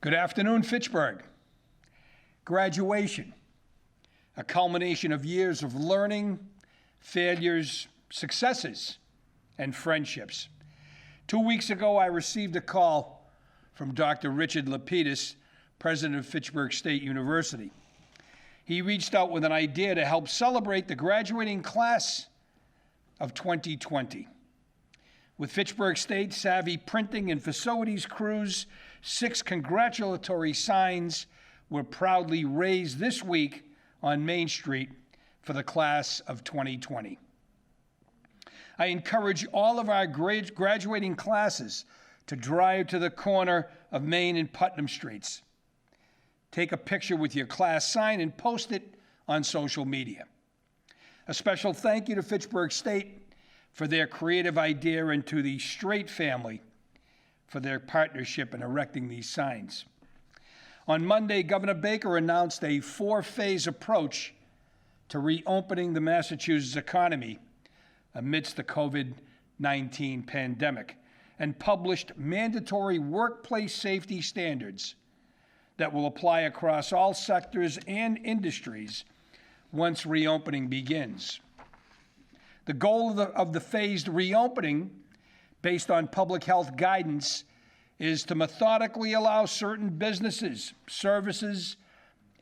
Good afternoon, Fitchburg. Graduation, a culmination of years of learning, failures, successes, and friendships. 2 weeks ago, I received a call from Dr. Richard Lapidus, president of Fitchburg State University. He reached out with an idea to help celebrate the graduating class of 2020. With Fitchburg State Savvy Printing and Facilities crews, 6 congratulatory signs were proudly raised this week on Main Street for the class of 2020. I encourage all of our graduating classes to drive to the corner of Main and Putnam Streets. Take a picture with your class sign and post it on social media. A special thank you to Fitchburg State for their creative idea and to the Straight family for their partnership in erecting these signs. On Monday, Governor Baker announced a 4-phase approach to reopening the Massachusetts economy amidst the COVID-19 pandemic and published mandatory workplace safety standards that will apply across all sectors and industries once reopening begins. The goal of the phased reopening, based on public health guidance, is to methodically allow certain businesses, services,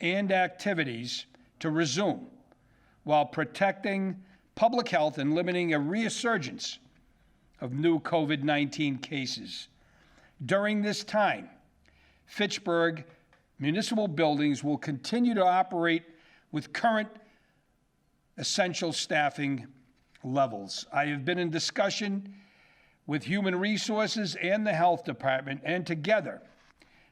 and activities to resume while protecting public health and limiting a resurgence of new COVID-19 cases. During this time, Fitchburg municipal buildings will continue to operate with current essential staffing levels. I have been in discussion with Human Resources and the Health Department, and together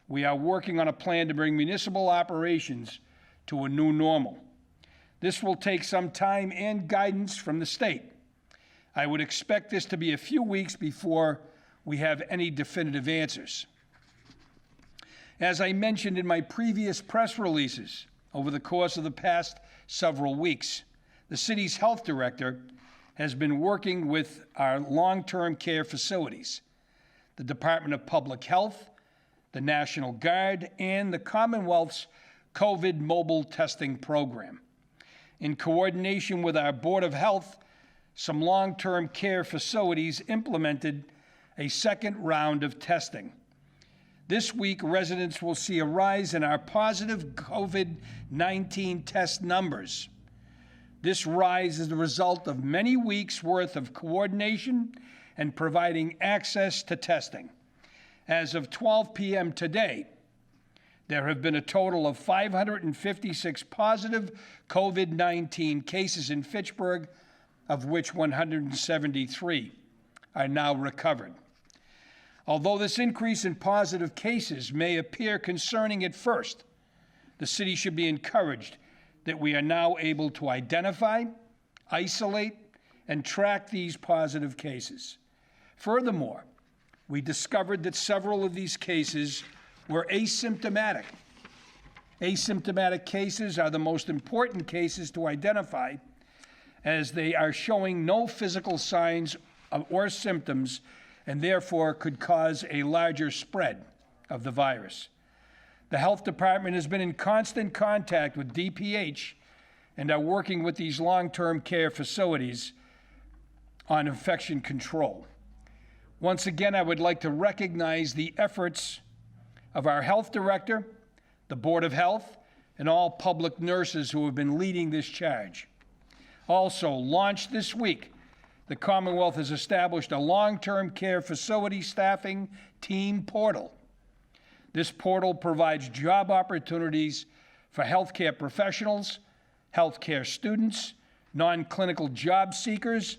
we are working on a plan to bring municipal operations to a new normal. This will take some time and guidance from the state. I would expect this to be a few weeks before we have any definitive answers. As I mentioned in my previous press releases, over the course of the past several weeks, the city's health director has been working with our long-term care facilities, the Department of Public Health, the National Guard, and the Commonwealth's COVID mobile testing program. In coordination with our Board of Health, some long-term care facilities implemented a second round of testing. This week, residents will see a rise in our positive COVID-19 test numbers. This rise is the result of many weeks' worth of coordination and providing access to testing. As of 12 p.m. today, there have been a total of 556 positive COVID-19 cases in Fitchburg, of which 173 are now recovered. Although this increase in positive cases may appear concerning at first, the city should be encouraged that we are now able to identify, isolate, and track these positive cases. Furthermore, we discovered that several of these cases were asymptomatic. Asymptomatic cases are the most important cases to identify, as they are showing no physical signs or symptoms and therefore could cause a larger spread of the virus. The Health Department has been in constant contact with DPH and are working with these long-term care facilities on infection control. Once again, I would like to recognize the efforts of our health director, the Board of Health, and all public nurses who have been leading this charge. Also, launched this week, the Commonwealth has established a long-term care facility staffing team portal. This portal provides job opportunities for healthcare professionals, healthcare students, non-clinical job seekers,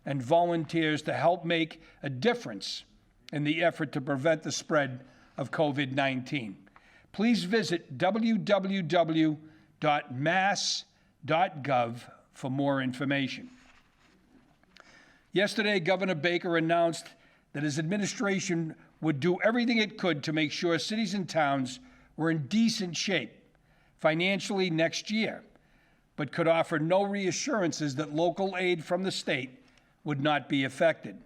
and volunteers to help make a difference in the effort to prevent the spread of COVID-19. Please visit www.mass.gov for more information. Yesterday, Governor Baker announced that his administration would do everything it could to make sure cities and towns were in decent shape financially next year, but could offer no reassurances that local aid from the state would not be affected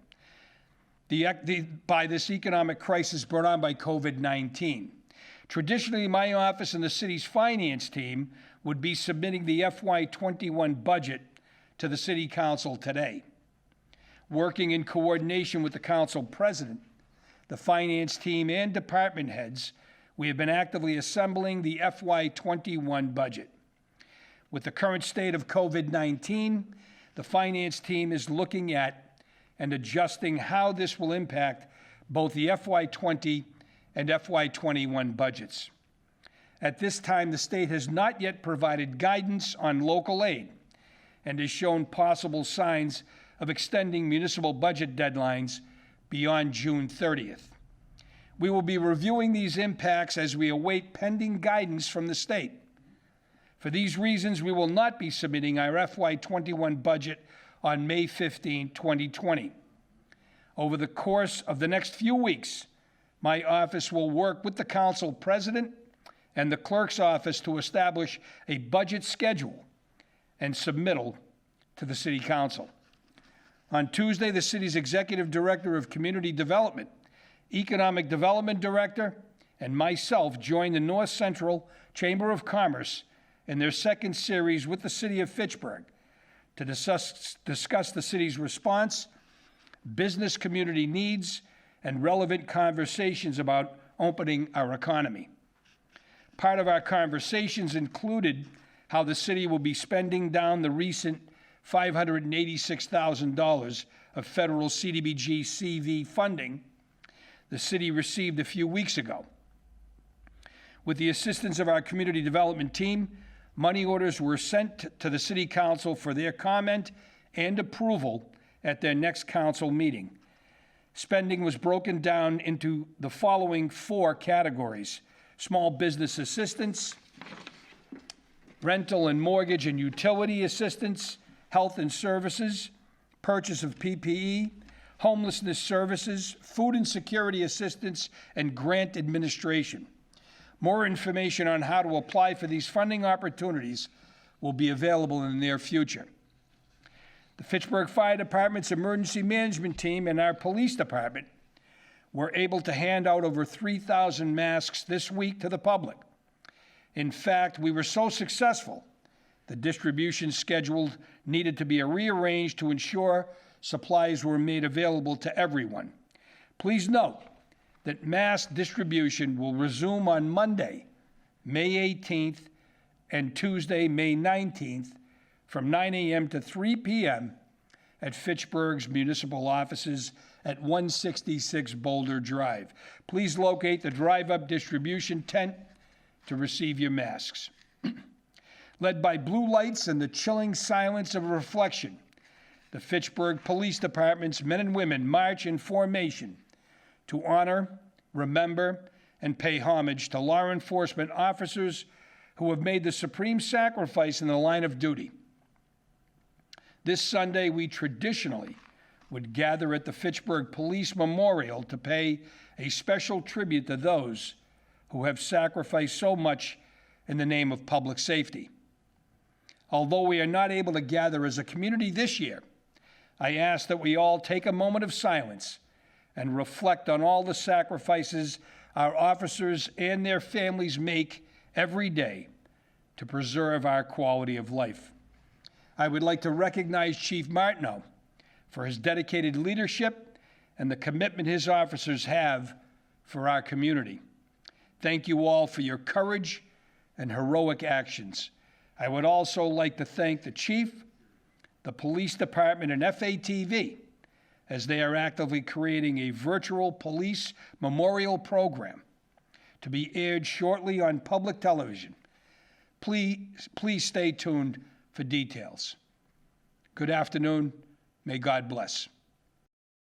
by this economic crisis brought on by COVID-19. Traditionally, my office and the city's finance team would be submitting the FY21 budget to the City Council today. Working in coordination with the Council President, the finance team, and department heads, we have been actively assembling the FY21 budget. With the current state of COVID-19, the finance team is looking at and adjusting how this will impact both the FY20 and FY21 budgets. At this time, the state has not yet provided guidance on local aid and has shown possible signs of extending municipal budget deadlines beyond June 30th. We will be reviewing these impacts as we await pending guidance from the state. For these reasons, we will not be submitting our FY21 budget on May 15, 2020. Over the course of the next few weeks, my office will work with the Council President and the Clerk's office to establish a budget schedule and submittal to the City Council. On Tuesday, the city's Executive Director of Community Development, Economic Development Director, and myself joined the North Central Chamber of Commerce in their second series with the City of Fitchburg to discuss the city's response, business community needs, and relevant conversations about opening our economy. Part of our conversations included how the city will be spending down the recent $586,000 of federal CDBG CV funding the city received a few weeks ago. With the assistance of our community development team, money orders were sent to the City Council for their comment and approval at their next council meeting. Spending was broken down into the following 4 categories: small business assistance, rental and mortgage and utility assistance, health and services, purchase of PPE, homelessness services, food and security assistance, and grant administration. More information on how to apply for these funding opportunities will be available in the near future. The Fitchburg Fire Department's emergency management team and our police department were able to hand out over 3,000 masks this week to the public. In fact, we were so successful, the distribution schedule needed to be rearranged to ensure supplies were made available to everyone. Please note that mask distribution will resume on Monday, May 18th, and Tuesday, May 19th, from 9 a.m. to 3 p.m. at Fitchburg's municipal offices at 166 Boulder Drive. Please locate the drive-up distribution tent to receive your masks. Led by blue lights and the chilling silence of reflection, the Fitchburg Police Department's men and women march in formation to honor, remember, and pay homage to law enforcement officers who have made the supreme sacrifice in the line of duty. This Sunday, we traditionally would gather at the Fitchburg Police Memorial to pay a special tribute to those who have sacrificed so much in the name of public safety. Although we are not able to gather as a community this year, I ask that we all take a moment of silence and reflect on all the sacrifices our officers and their families make every day to preserve our quality of life. I would like to recognize Chief Martineau for his dedicated leadership and the commitment his officers have for our community. Thank you all for your courage and heroic actions. I would also like to thank the Chief, the Police Department, and FATV as they are actively creating a virtual police memorial program to be aired shortly on public television. Please stay tuned for details. Good afternoon. May God bless.